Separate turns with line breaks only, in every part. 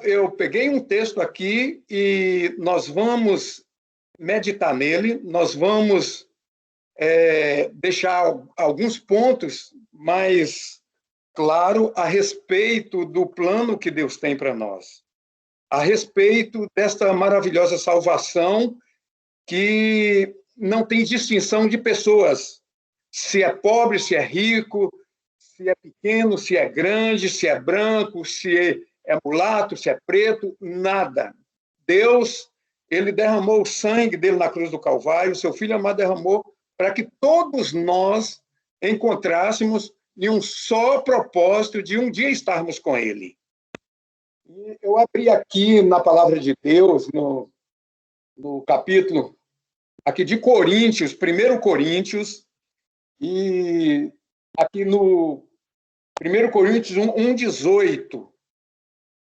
eu peguei um texto aqui e nós vamos meditar nele, nós vamos deixar alguns pontos mais claro a respeito do plano que Deus tem para nós, a respeito desta maravilhosa salvação que não tem distinção de pessoas, se é pobre, se é rico, se é pequeno, se é grande, se é branco, se é mulato, se é preto, nada. Deus, ele derramou o sangue dele na cruz do Calvário, seu Filho amado derramou para que todos nós encontrássemos em um só propósito de um dia estarmos com ele. E eu abri aqui na palavra de Deus, no capítulo aqui de Coríntios, 1 Coríntios, e aqui no 1 Coríntios 1:18,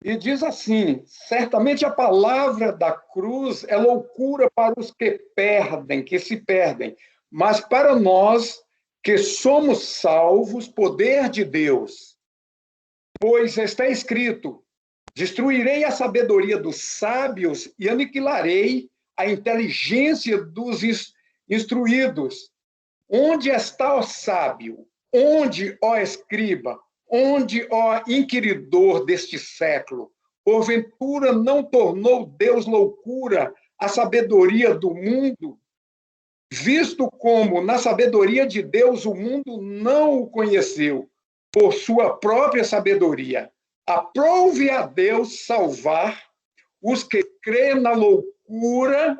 e diz assim: certamente a palavra da cruz é loucura para os que perdem, que se perdem, mas para nós que somos salvos, poder de Deus. Pois está escrito: destruirei a sabedoria dos sábios e aniquilarei a inteligência dos instruídos. Onde está o sábio? Onde, ó escriba? Onde, ó inquiridor deste século? Porventura não tornou Deus loucura a sabedoria do mundo? Visto como, na sabedoria de Deus, o mundo não o conheceu, por sua própria sabedoria. Aprove a Deus salvar os que crêem na loucura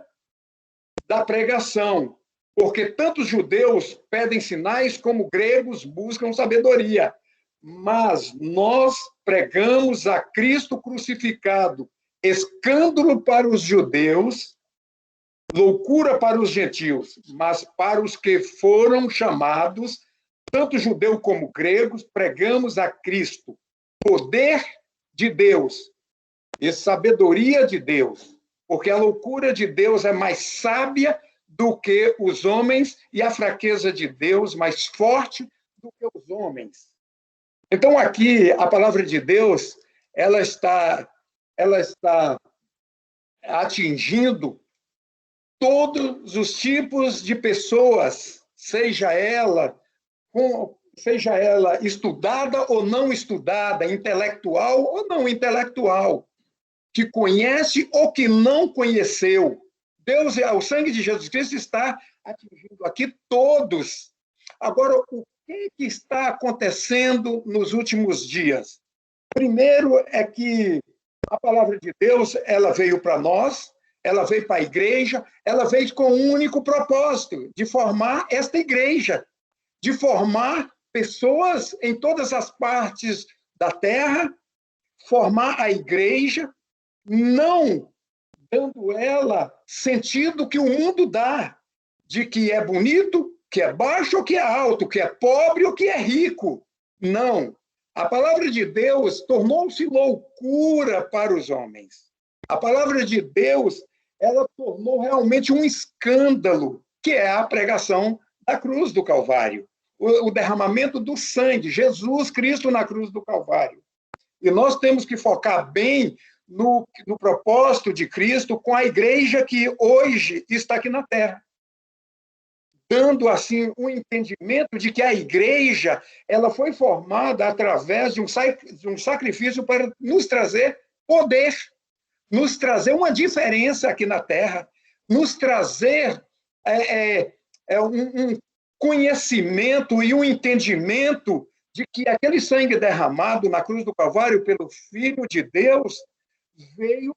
da pregação, porque tanto os judeus pedem sinais como gregos buscam sabedoria. Mas nós pregamos a Cristo crucificado, escândalo para os judeus, loucura para os gentios, mas para os que foram chamados, tanto judeu como gregos, pregamos a Cristo, poder de Deus e sabedoria de Deus, porque a loucura de Deus é mais sábia do que os homens e a fraqueza de Deus mais forte do que os homens. Então, aqui, a palavra de Deus, ela está atingindo todos os tipos de pessoas, seja ela estudada ou não estudada, intelectual ou não intelectual, que conhece ou que não conheceu. Deus, o sangue de Jesus Cristo está atingindo aqui todos. Agora, o que está acontecendo nos últimos dias? Primeiro é que a palavra de Deus, ela veio para nós, ela veio para a igreja, ela veio com um único propósito, de formar esta igreja, de formar pessoas em todas as partes da terra, formar a igreja, não dando ela sentido que o mundo dá, de que é bonito, que é baixo ou que é alto, que é pobre ou que é rico. Não. A palavra de Deus tornou-se loucura para os homens. A palavra de Deus, ela tornou realmente um escândalo, que é a pregação da cruz do Calvário, o derramamento do sangue, Jesus Cristo na cruz do Calvário. E nós temos que focar bem no propósito de Cristo com a igreja que hoje está aqui na Terra, dando assim um entendimento de que a igreja ela foi formada através de um sacrifício para nos trazer poder, nos trazer uma diferença aqui na Terra, nos trazer um conhecimento e um entendimento de que aquele sangue derramado na cruz do Calvário pelo Filho de Deus veio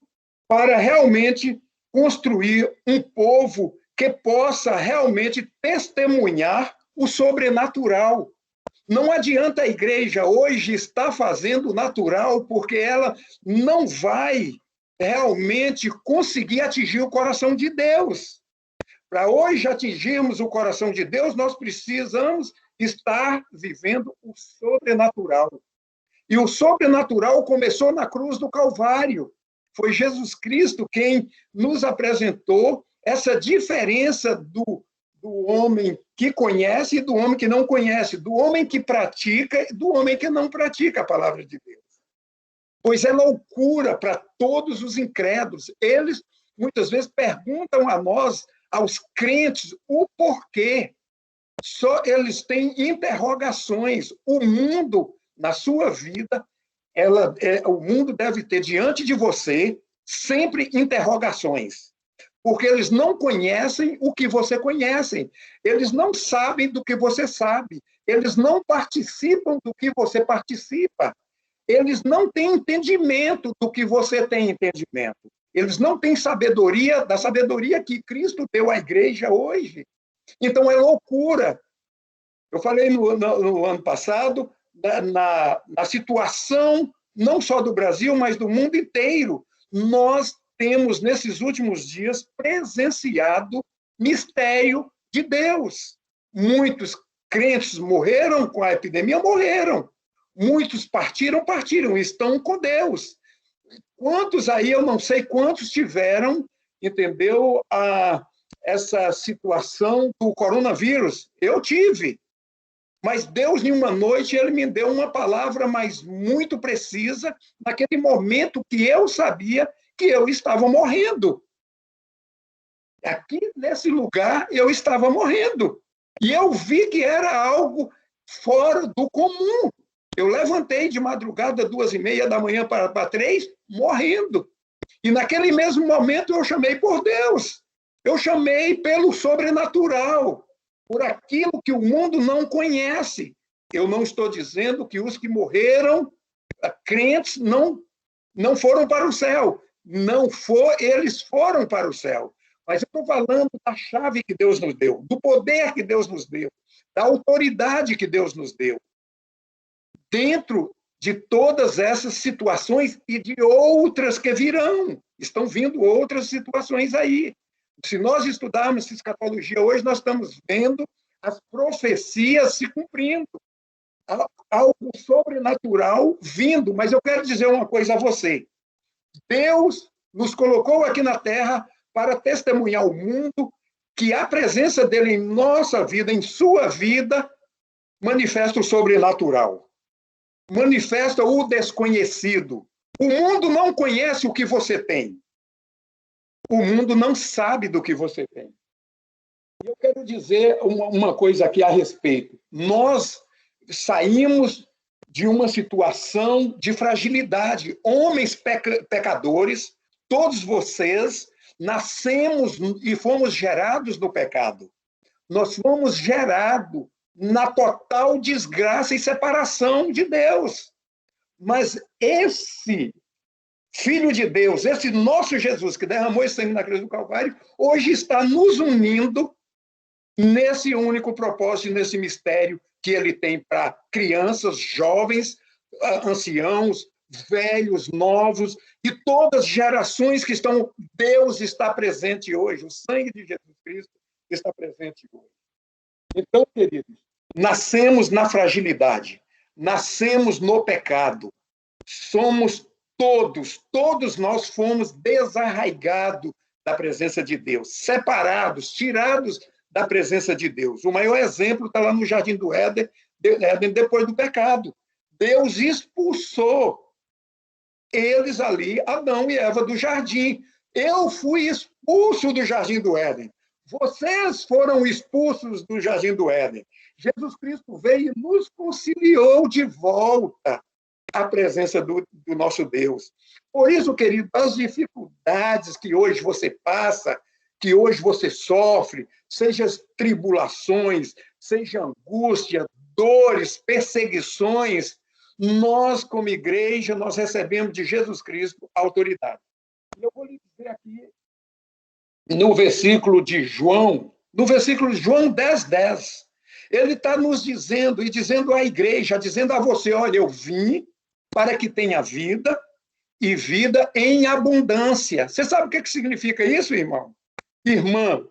para realmente construir um povo que possa realmente testemunhar o sobrenatural. Não adianta a igreja hoje estar fazendo o natural, porque ela não vai realmente conseguir atingir o coração de Deus. Para hoje atingirmos o coração de Deus, nós precisamos estar vivendo o sobrenatural. E o sobrenatural começou na cruz do Calvário. Foi Jesus Cristo quem nos apresentou essa diferença do homem que conhece e do homem que não conhece, do homem que pratica e do homem que não pratica a palavra de Deus. pois é loucura para todos os incrédulos. Eles, muitas vezes, perguntam a nós, aos crentes, o porquê. Só eles têm interrogações. O mundo, na sua vida, o mundo deve ter diante de você sempre interrogações, porque eles não conhecem o que você conhece, eles não sabem do que você sabe, eles não participam do que você participa, eles não têm entendimento do que você tem entendimento, eles não têm sabedoria, da sabedoria que Cristo deu à igreja hoje. Então, é loucura. Eu falei no ano passado, na situação, não só do Brasil, mas do mundo inteiro. Nós temos, nesses últimos dias, presenciado mistério de Deus. Muitos crentes morreram com a epidemia, morreram. Muitos partiram, estão com Deus. Quantos aí, eu não sei quantos tiveram, entendeu, essa situação do coronavírus? Eu tive. Mas Deus, em uma noite, ele me deu uma palavra, mas muito precisa, naquele momento que eu sabia que eu estava morrendo. Aqui, nesse lugar, eu estava morrendo. E eu vi que era algo fora do comum. Eu levantei de madrugada, 2h30 da manhã para 3, morrendo. E naquele mesmo momento eu chamei por Deus. Eu chamei pelo sobrenatural, por aquilo que o mundo não conhece. Eu não estou dizendo que os que morreram, crentes, não foram para o céu. Eles foram para o céu. Mas eu estou falando da chave que Deus nos deu, do poder que Deus nos deu, da autoridade que Deus nos deu. Dentro de todas essas situações e de outras que virão. Estão vindo outras situações aí. Se nós estudarmos escatologia hoje, nós estamos vendo as profecias se cumprindo. Algo sobrenatural vindo. Mas eu quero dizer uma coisa a você. Deus nos colocou aqui na Terra para testemunhar ao mundo que a presença dele em nossa vida, em sua vida, manifesta o sobrenatural. Manifesta o desconhecido. O mundo não conhece o que você tem. O mundo não sabe do que você tem. Eu quero dizer uma coisa aqui a respeito. Nós saímos de uma situação de fragilidade. Homens pecadores, todos vocês, nascemos e fomos gerados no pecado. Nós fomos gerados na total desgraça e separação de Deus. Mas esse Filho de Deus, esse nosso Jesus, que derramou esse sangue na cruz do Calvário, hoje está nos unindo nesse único propósito, nesse mistério que ele tem para crianças, jovens, anciãos, velhos, novos, e todas as gerações que estão... Deus está presente hoje, o sangue de Jesus Cristo está presente hoje. Então, queridos, nascemos na fragilidade, nascemos no pecado, somos todos nós fomos desarraigados da presença de Deus, separados, tirados da presença de Deus. O maior exemplo está lá no Jardim do Éden, depois do pecado. Deus expulsou eles ali, Adão e Eva, do jardim. Eu fui expulso do Jardim do Éden. Vocês foram expulsos do Jardim do Éden. Jesus Cristo veio e nos conciliou de volta à presença do nosso Deus. Por isso, querido, as dificuldades que hoje você passa, que hoje você sofre, seja tribulações, seja angústia, dores, perseguições, nós, como igreja, nós recebemos de Jesus Cristo autoridade. E eu vou lhe dizer aqui, no versículo de João 10:10, ele está nos dizendo, e dizendo à igreja, dizendo a você, olha, eu vim para que tenha vida, e vida em abundância. Você sabe o que significa isso, irmão? Irmã,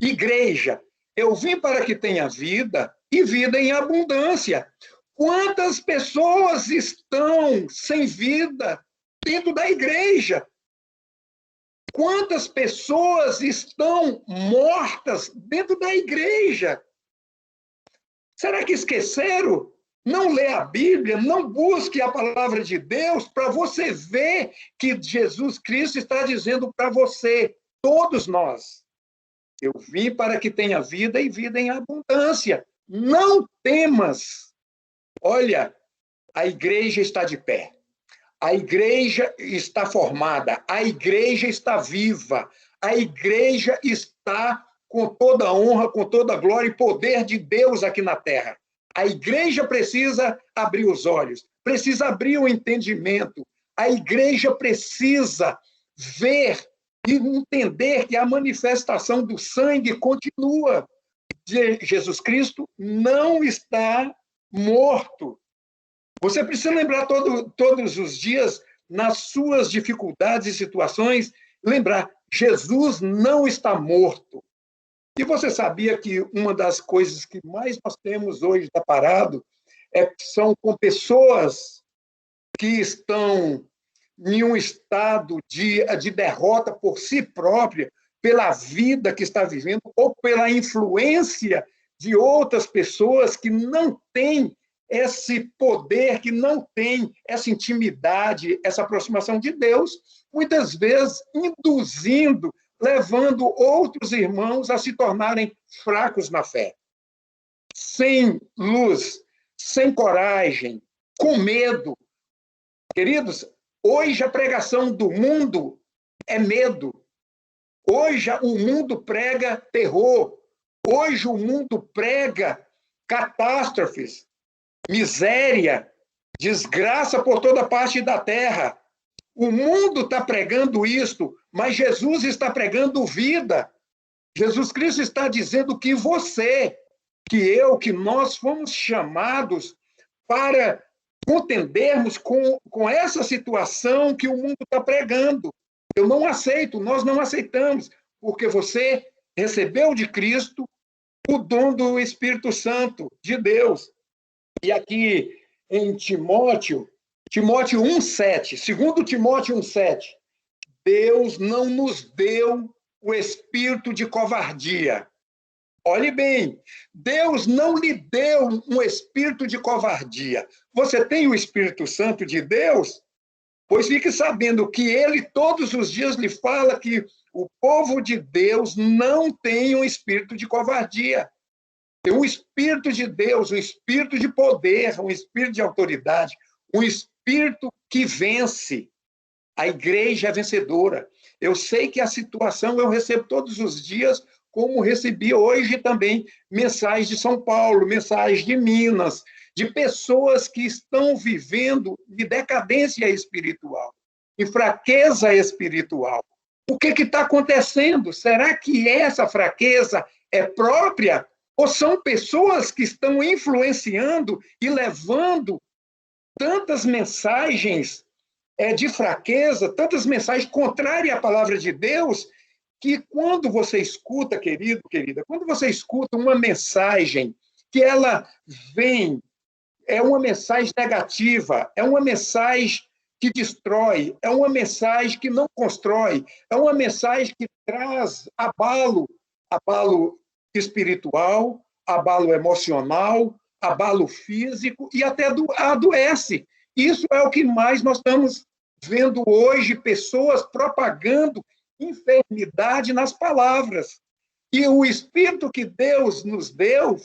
igreja, eu vim para que tenha vida, e vida em abundância. Quantas pessoas estão sem vida dentro da igreja? Quantas pessoas estão mortas dentro da igreja? Será que esqueceram Não lê a Bíblia, não busque a palavra de Deus para você ver que Jesus Cristo está dizendo para você, todos nós, eu vim para que tenha vida e vida em abundância. Não temas. Olha, a igreja está de pé. A igreja está formada, a igreja está viva, a igreja está com toda a honra, com toda a glória e poder de Deus aqui na terra. A igreja precisa abrir os olhos, precisa abrir o entendimento, a igreja precisa ver e entender que a manifestação do sangue continua. Jesus Cristo não está morto. Você precisa lembrar todos os dias, nas suas dificuldades e situações, lembrar, Jesus não está morto. E você sabia que uma das coisas que mais nós temos hoje deparado são com pessoas que estão em um estado de derrota por si própria, pela vida que está vivendo, ou pela influência de outras pessoas que não têm esse poder, que não tem essa intimidade, essa aproximação de Deus, muitas vezes induzindo, levando outros irmãos a se tornarem fracos na fé. Sem luz, sem coragem, com medo. Queridos, hoje a pregação do mundo é medo. Hoje o mundo prega terror. Hoje o mundo prega catástrofes, miséria, desgraça por toda parte da terra. O mundo está pregando isto, mas Jesus está pregando vida. Jesus Cristo está dizendo que você, que eu, que nós fomos chamados para contendermos com essa situação que o mundo está pregando. Eu não aceito, nós não aceitamos, porque você recebeu de Cristo o dom do Espírito Santo, de Deus. E aqui em Timóteo 1,7, segundo Timóteo 1,7, Deus não nos deu o espírito de covardia. Olhe bem, Deus não lhe deu um espírito de covardia. Você tem o Espírito Santo de Deus? Pois fique sabendo que ele todos os dias lhe fala que o povo de Deus não tem um espírito de covardia. Tem um espírito de Deus, um espírito de poder, um espírito de autoridade, um espírito que vence. A igreja é vencedora. Eu sei que a situação eu recebo todos os dias, como recebi hoje também mensagens de São Paulo, mensagens de Minas, de pessoas que estão vivendo de decadência espiritual, de fraqueza espiritual. O que está acontecendo? Será que essa fraqueza é própria? Ou são pessoas que estão influenciando e levando tantas mensagens de fraqueza, tantas mensagens contrárias à palavra de Deus, que quando você escuta, querido, querida, quando você escuta uma mensagem que ela vem, é uma mensagem negativa, é uma mensagem que destrói, é uma mensagem que não constrói, é uma mensagem que traz abalo espiritual, abalo emocional, abalo físico e até adoece. Isso é o que mais nós estamos vendo hoje, pessoas propagando enfermidade nas palavras. E o espírito que Deus nos deu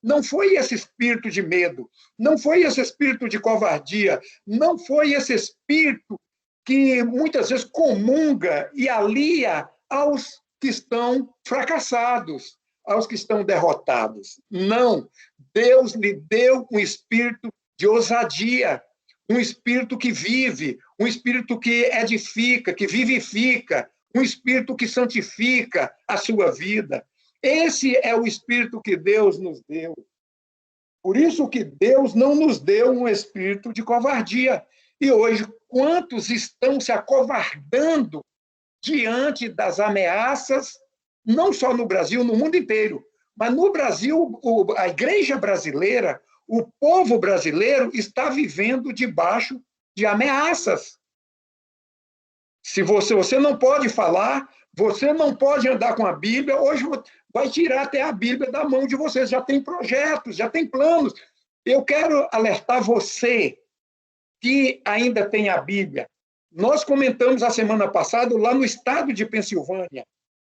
não foi esse espírito de medo, não foi esse espírito de covardia, não foi esse espírito que muitas vezes comunga e alia aos que estão fracassados, aos que estão derrotados. Não, Deus lhe deu um espírito de ousadia, um espírito que vive, um espírito que edifica, que vivifica, um espírito que santifica a sua vida. Esse é o espírito que Deus nos deu. Por isso que Deus não nos deu um espírito de covardia. E hoje, quantos estão se acovardando diante das ameaças, não só no Brasil, no mundo inteiro, mas no Brasil, a igreja brasileira, o povo brasileiro está vivendo debaixo de ameaças. Se você não pode falar, você não pode andar com a Bíblia, hoje vai tirar até a Bíblia da mão de vocês. Já tem projetos, já tem planos. Eu quero alertar você que ainda tem a Bíblia. Nós comentamos a semana passada, lá no estado de Pensilvânia,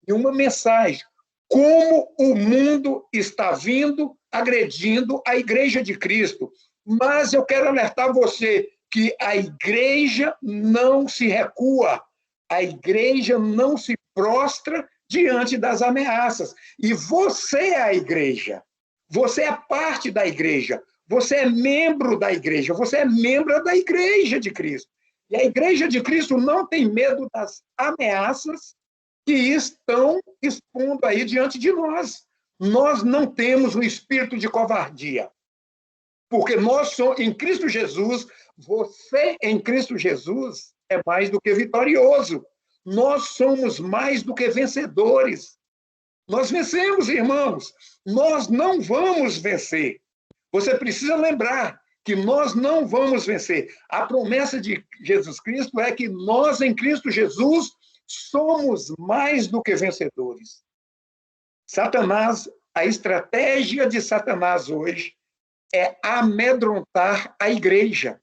em uma mensagem, como o mundo está vindo agredindo a Igreja de Cristo. Mas eu quero alertar você que a Igreja não se recua, a Igreja não se prostra diante das ameaças. E você é a Igreja, você é parte da Igreja, você é membro da Igreja, você é membro da Igreja de Cristo. E a Igreja de Cristo não tem medo das ameaças que estão expondo aí diante de nós. Nós não temos um espírito de covardia, porque nós somos, em Cristo Jesus, você em Cristo Jesus é mais do que vitorioso. Nós somos mais do que vencedores. Nós vencemos, irmãos. Nós não vamos vencer. Você precisa lembrar que nós não vamos vencer. A promessa de Jesus Cristo é que nós, em Cristo Jesus, somos mais do que vencedores. Satanás, a estratégia de Satanás hoje é amedrontar a igreja,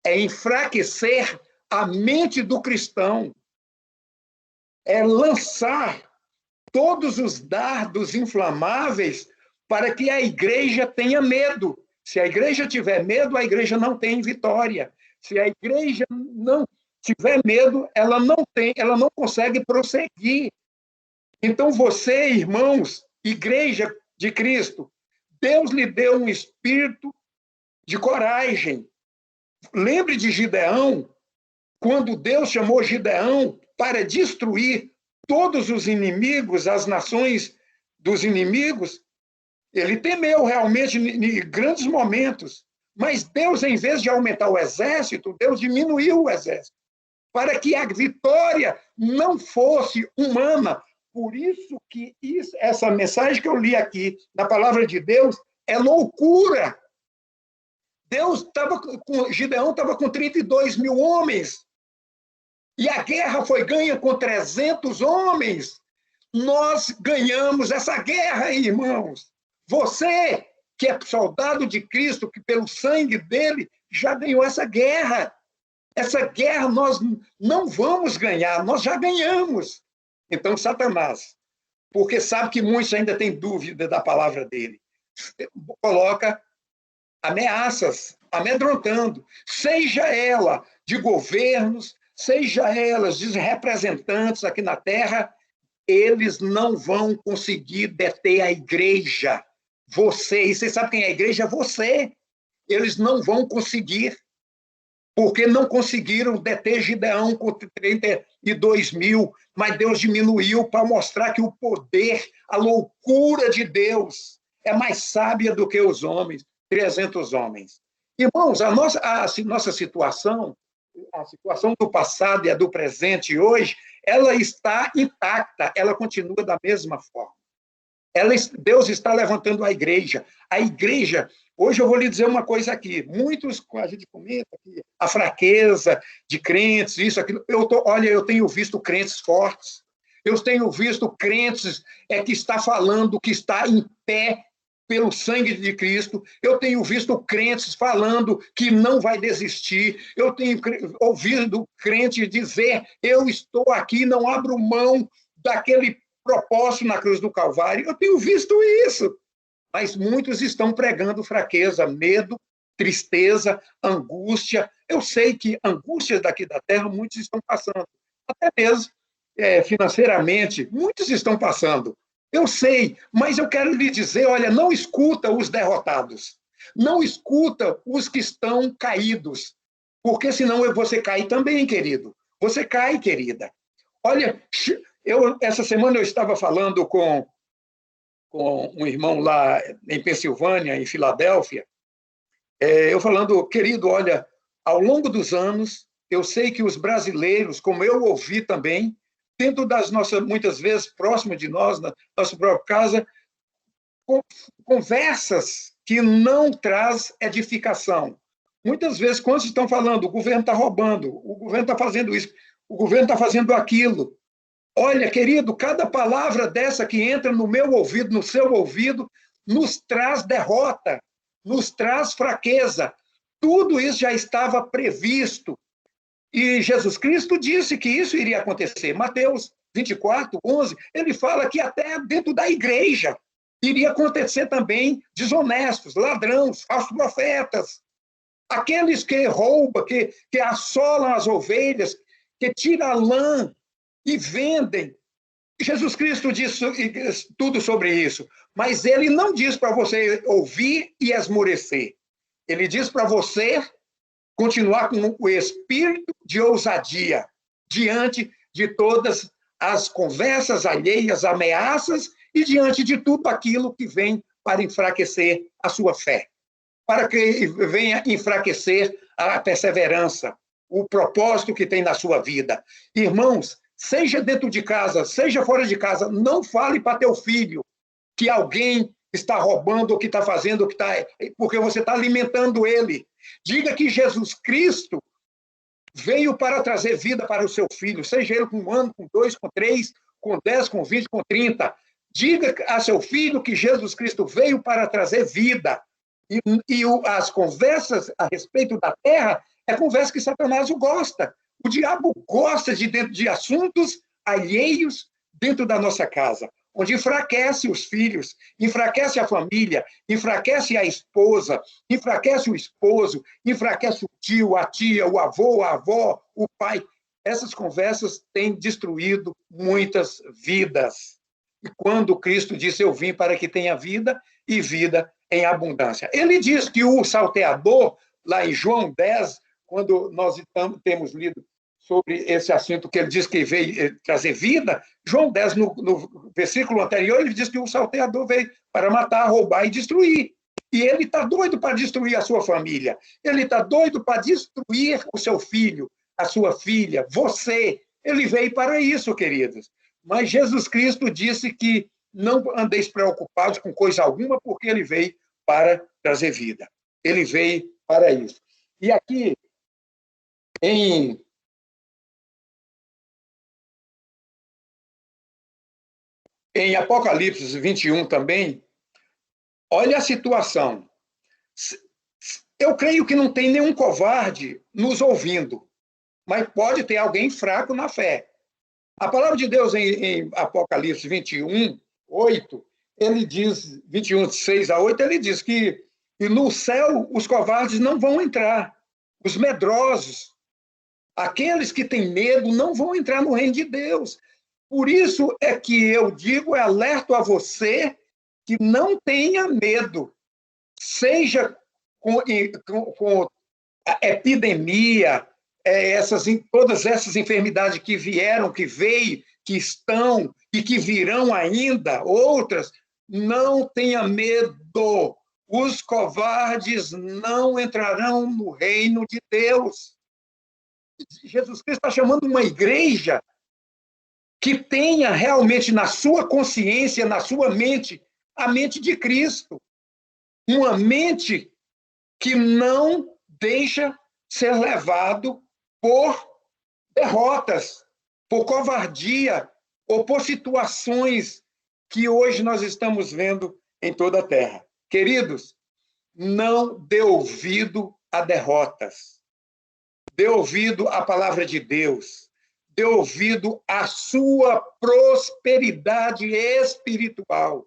é enfraquecer a mente do cristão, é lançar todos os dardos inflamáveis para que a igreja tenha medo. Se a igreja tiver medo, a igreja não tem vitória. Se a igreja não tiver medo, ela não consegue prosseguir. Então você, irmãos, igreja de Cristo, Deus lhe deu um espírito de coragem. Lembre de Gideão, quando Deus chamou Gideão para destruir todos os inimigos, as nações dos inimigos, ele temeu realmente em grandes momentos. Mas Deus, em vez de aumentar o exército, Deus diminuiu o exército, para que a vitória não fosse humana. Por isso que essa mensagem que eu li aqui, na palavra de Deus, é loucura. Gideão estava com 32 mil homens, e a guerra foi ganha com 300 homens. Nós ganhamos essa guerra, irmãos. Você, que é soldado de Cristo, que pelo sangue dele já ganhou essa guerra. Essa guerra nós não vamos ganhar, nós já ganhamos. Então, Satanás, porque sabe que muitos ainda têm dúvida da palavra dele, coloca ameaças, amedrontando, seja ela de governos, seja elas de representantes aqui na terra, eles não vão conseguir deter a igreja. Você sabe quem é a igreja? Você. Eles não vão conseguir, porque não conseguiram deter Gideão com 32 mil, mas Deus diminuiu para mostrar que o poder, a loucura de Deus é mais sábia do que os homens, 300 homens. Irmãos, a nossa situação, a situação do passado e a do presente hoje, ela está intacta, ela continua da mesma forma. Deus está levantando a igreja. A igreja, hoje eu vou lhe dizer uma coisa aqui, muitos, a gente comenta aqui, a fraqueza de crentes, isso, aquilo. Olha, eu tenho visto crentes fortes, eu tenho visto crentes que está falando, que está em pé pelo sangue de Cristo, eu tenho visto crentes falando que não vai desistir, eu tenho ouvido crente dizer, eu estou aqui, não abro mão daquele propósito na cruz do Calvário. Eu tenho visto isso, mas muitos estão pregando fraqueza, medo, tristeza, angústia. Eu sei que angústias daqui da terra muitos estão passando, até mesmo financeiramente, muitos estão passando. Eu sei, mas eu quero lhe dizer, olha, não escuta os derrotados, não escuta os que estão caídos, porque senão você cai também, querido. Você cai, querida. Olha, essa semana eu estava falando com um irmão lá em Pensilvânia, em Filadélfia, eu falando, querido, olha, ao longo dos anos, eu sei que os brasileiros, como eu ouvi também, dentro das nossas, muitas vezes, próximo de nós, na nossa própria casa, conversas que não traz edificação. Muitas vezes, quando estão falando, o governo está roubando, o governo está fazendo isso, o governo está fazendo aquilo. Olha, querido, cada palavra dessa que entra no meu ouvido, no seu ouvido, nos traz derrota, nos traz fraqueza. Tudo isso já estava previsto. E Jesus Cristo disse que isso iria acontecer. Mateus 24, 11, ele fala que até dentro da igreja iria acontecer também desonestos, ladrões, falsos profetas, aqueles que roubam, que assolam as ovelhas, que tiram a lã e vendem. Jesus Cristo disse tudo sobre isso, mas ele não diz para você ouvir e esmorecer. Ele diz para você continuar com o espírito de ousadia diante de todas as conversas alheias, ameaças e diante de tudo aquilo que vem para enfraquecer a sua fé, para que venha enfraquecer a perseverança, o propósito que tem na sua vida. Irmãos, seja dentro de casa, seja fora de casa, não fale para teu filho que alguém está roubando, ou que está fazendo, ou que está... porque você está alimentando ele. Diga que Jesus Cristo veio para trazer vida para o seu filho, seja ele com 1 ano, com 2, com 3, com 10, com 20, com 30. Diga a seu filho que Jesus Cristo veio para trazer vida. E as conversas a respeito da terra é conversa que Satanás gosta. O diabo gosta de assuntos alheios dentro da nossa casa, onde enfraquece os filhos, enfraquece a família, enfraquece a esposa, enfraquece o esposo, enfraquece o tio, a tia, o avô, a avó, o pai. Essas conversas têm destruído muitas vidas. E quando Cristo disse, eu vim para que tenha vida e vida em abundância. Ele diz que o salteador, lá em João 10, quando nós temos lido sobre esse assunto que ele diz que veio trazer vida, João 10, no versículo anterior, ele diz que o salteador veio para matar, roubar e destruir. E ele está doido para destruir a sua família. Ele está doido para destruir o seu filho, a sua filha, você. Ele veio para isso, queridos. Mas Jesus Cristo disse que não andeis preocupados com coisa alguma, porque ele veio para trazer vida. Ele veio para isso. E aqui, em Apocalipse 21 também, olha a situação. Eu creio que não tem nenhum covarde nos ouvindo, mas pode ter alguém fraco na fé. A palavra de Deus em Apocalipse 21, 8, ele diz, 21, 6 a 8, ele diz que no céu os covardes não vão entrar, os medrosos, aqueles que têm medo não vão entrar no reino de Deus. Por isso é que eu digo, alerto a você que não tenha medo, seja com a epidemia, todas essas enfermidades que vieram, que veio, que estão e que virão ainda, outras, não tenha medo. Os covardes não entrarão no reino de Deus. Jesus Cristo está chamando uma igreja que tenha realmente na sua consciência, na sua mente, a mente de Cristo. Uma mente que não deixa ser levado por derrotas, por covardia ou por situações que hoje nós estamos vendo em toda a terra. Queridos, não dê ouvido a derrotas. Dê ouvido à palavra de Deus. Dê ouvido à sua prosperidade espiritual.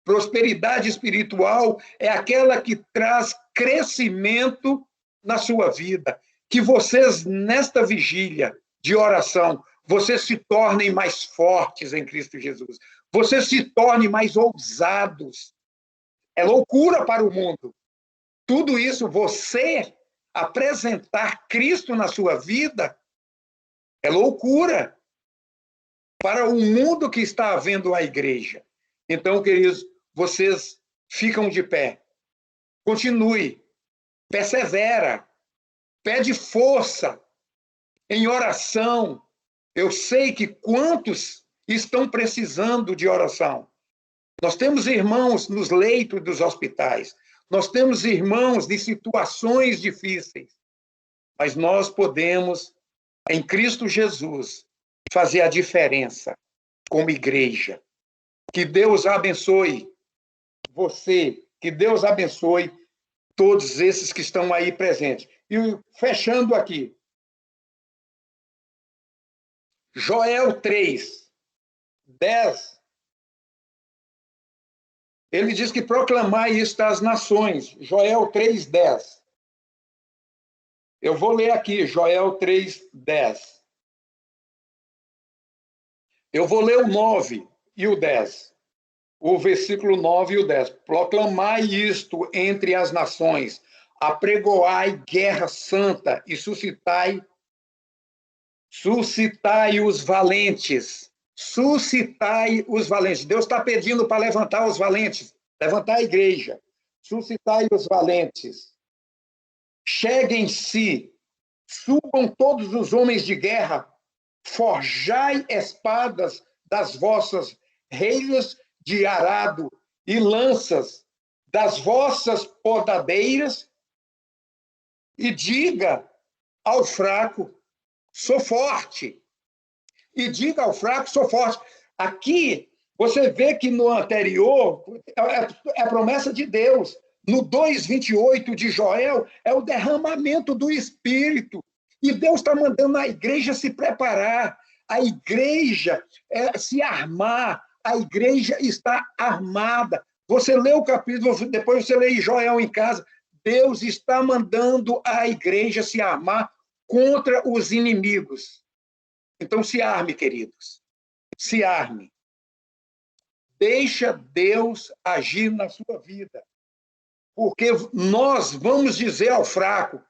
Prosperidade espiritual é aquela que traz crescimento na sua vida. Que vocês, nesta vigília de oração, vocês se tornem mais fortes em Cristo Jesus. Vocês se tornem mais ousados. É loucura para o mundo. Tudo isso, você apresentar Cristo na sua vida, é loucura para o mundo que está vendo a igreja. Então, queridos, vocês ficam de pé. Continue. Persevera. Pede força em oração. Eu sei que quantos estão precisando de oração. Nós temos irmãos nos leitos dos hospitais. Nós temos irmãos em situações difíceis. Mas nós podemos, em Cristo Jesus, fazer a diferença como igreja. Que Deus abençoe você. Que Deus abençoe todos esses que estão aí presentes. E fechando aqui, Joel 3, 10, ele diz que proclamai isto às nações. Joel 3, 10. Eu vou ler aqui, Joel 3, 10. Eu vou ler o 9 e o 10. O versículo 9 e o 10. Proclamai isto entre as nações, apregoai guerra santa e suscitai os valentes. Suscitai os valentes. Deus está pedindo para levantar os valentes, levantar a igreja. Suscitai os valentes. Cheguem-se, subam todos os homens de guerra, forjai espadas das vossas reias de arado e lanças das vossas podadeiras, e diga ao fraco, sou forte. E diga ao fraco, sou forte. Aqui, você vê que no anterior, é a promessa de Deus. No 2:28 de Joel, é o derramamento do Espírito. E Deus está mandando a igreja se preparar, a igreja se armar, a igreja está armada. Você lê o capítulo, depois você lê Joel em casa. Deus está mandando a igreja se armar contra os inimigos. Então, se arme, queridos. Se arme. Deixa Deus agir na sua vida. Porque nós vamos dizer ao fraco,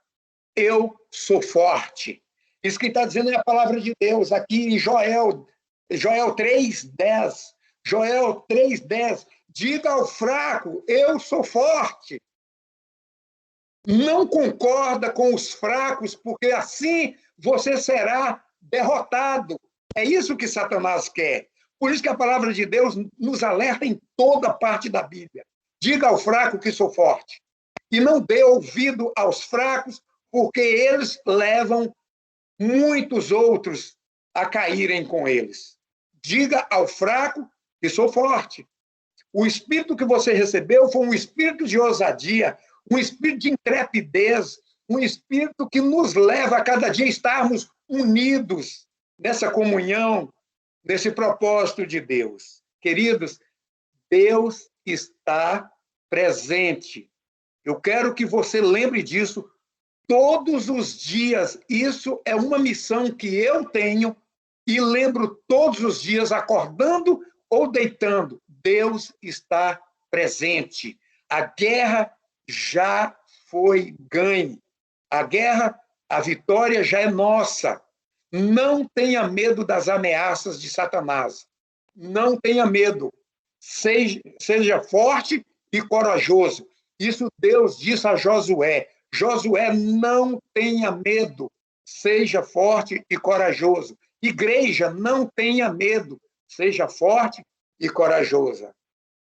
eu sou forte. Isso que está dizendo é a palavra de Deus, aqui em Joel 3:10. Joel 3:10. Diga ao fraco, eu sou forte. Não concorda com os fracos, porque assim você será derrotado. É isso que Satanás quer. Por isso que a palavra de Deus nos alerta em toda parte da Bíblia. Diga ao fraco que sou forte. E não dê ouvido aos fracos, porque eles levam muitos outros a caírem com eles. Diga ao fraco que sou forte. O espírito que você recebeu foi um espírito de ousadia, um espírito de intrepidez, um espírito que nos leva a cada dia estarmos unidos nessa comunhão, nesse propósito de Deus. Queridos, Deus está presente. Eu quero que você lembre disso todos os dias. Isso é uma missão que eu tenho e lembro todos os dias, acordando ou deitando. Deus está presente. A guerra já foi ganha. A guerra, a vitória já é nossa. Não tenha medo das ameaças de Satanás. Não tenha medo. Seja forte e corajoso. Isso Deus disse a Josué. Josué, não tenha medo. Seja forte e corajoso. Igreja, não tenha medo. Seja forte e corajosa.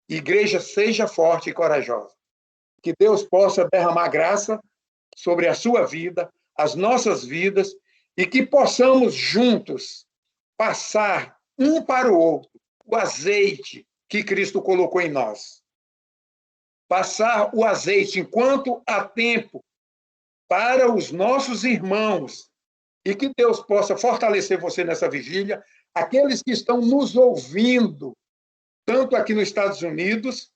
Igreja, seja forte e corajosa. Que Deus possa derramar graça sobre a sua vida, as nossas vidas, e que possamos juntos passar um para o outro o azeite que Cristo colocou em nós. Passar o azeite enquanto há tempo para os nossos irmãos, e que Deus possa fortalecer você nessa vigília, aqueles que estão nos ouvindo, tanto aqui nos Estados Unidos,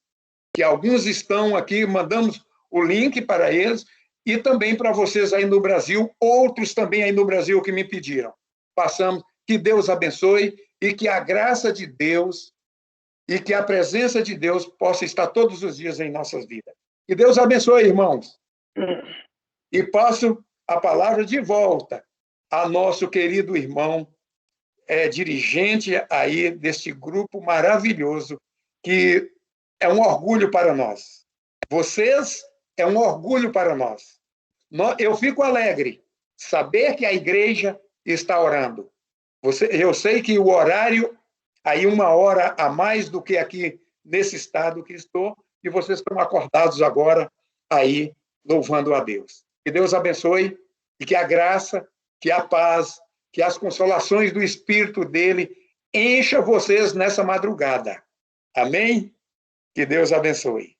que alguns estão aqui, mandamos o link para eles, e também para vocês aí no Brasil, outros também aí no Brasil que me pediram. Passamos, que Deus abençoe e que a graça de Deus e que a presença de Deus possa estar todos os dias em nossas vidas. Que Deus abençoe, irmãos. E passo a palavra de volta a nosso querido irmão, dirigente aí deste grupo maravilhoso, que é um orgulho para nós. Vocês é um orgulho para nós. Eu fico alegre saber que a igreja está orando. Eu sei que o horário, aí 1 hora a mais do que aqui nesse estado que estou, e vocês estão acordados agora aí, louvando a Deus. Que Deus abençoe e que a graça, que a paz, que as consolações do Espírito dele encha vocês nessa madrugada. Amém? Que Deus abençoe.